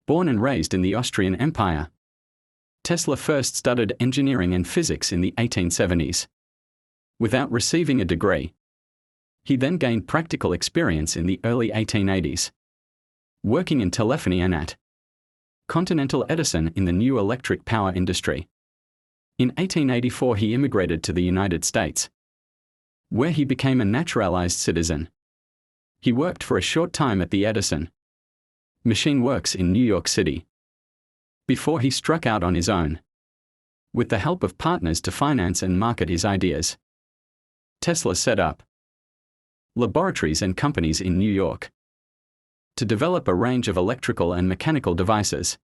Born and raised in the Austrian Empire, Tesla first studied engineering and physics in the 1870s. Without receiving a degree, he then gained practical experience in the early 1880s, working in telephony and at Continental Edison in the new electric power industry. In 1884 he immigrated to the United States, where he became a naturalized citizen. He worked for a short time at the Edison Machine Works in New York City, before he struck out on his own, with the help of partners to finance and market his ideas. Tesla set up laboratories and companies in New York to develop a range of electrical and mechanical devices.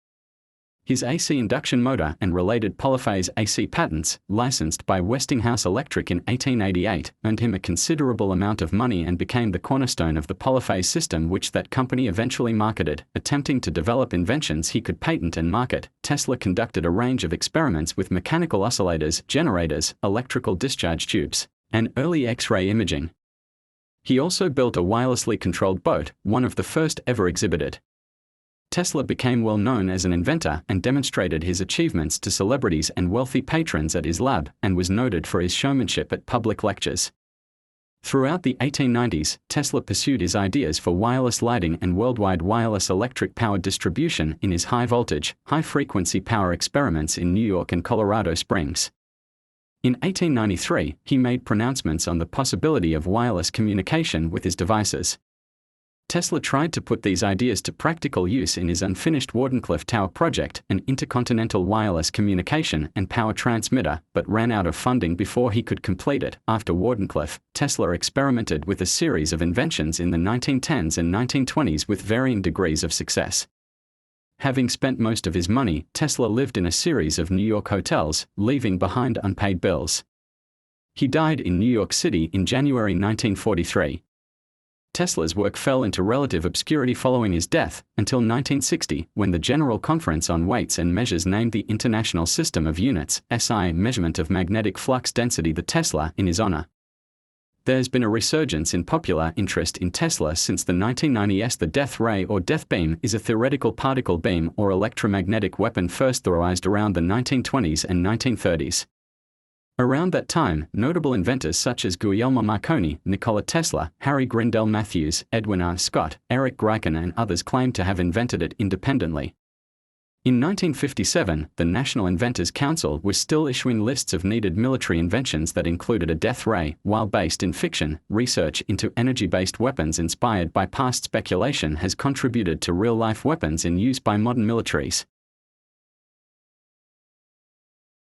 His AC induction motor and related polyphase AC patents, licensed by Westinghouse Electric in 1888, earned him a considerable amount of money and became the cornerstone of the polyphase system which that company eventually marketed. Attempting to develop inventions he could patent and market, Tesla conducted a range of experiments with mechanical oscillators, generators, electrical discharge tubes, and early X-ray imaging. He also built a wirelessly controlled boat, one of the first ever exhibited. Tesla became well known as an inventor and demonstrated his achievements to celebrities and wealthy patrons at his lab, and was noted for his showmanship at public lectures. Throughout the 1890s, Tesla pursued his ideas for wireless lighting and worldwide wireless electric power distribution in his high-voltage, high-frequency power experiments in New York and Colorado Springs. In 1893, he made pronouncements on the possibility of wireless communication with his devices. Tesla tried to put these ideas to practical use in his unfinished Wardenclyffe Tower project, an intercontinental wireless communication and power transmitter, but ran out of funding before he could complete it. After Wardenclyffe, Tesla experimented with a series of inventions in the 1910s and 1920s with varying degrees of success. Having spent most of his money, Tesla lived in a series of New York hotels, leaving behind unpaid bills. He died in New York City in January 1943. Tesla's work fell into relative obscurity following his death, until 1960, when the General Conference on Weights and Measures named the International System of Units (SI) measurement of magnetic flux density the Tesla in his honor. There's been a resurgence in popular interest in Tesla since the 1990s. The death ray or death beam is a theoretical particle beam or electromagnetic weapon first theorized around the 1920s and 1930s. Around that time, notable inventors such as Guglielmo Marconi, Nikola Tesla, Harry Grindell Matthews, Edwin R. Scott, Eric Greichen and others claimed to have invented it independently. In 1957, the National Inventors Council was still issuing lists of needed military inventions that included a death ray. While based in fiction, research into energy-based weapons inspired by past speculation has contributed to real-life weapons in use by modern militaries.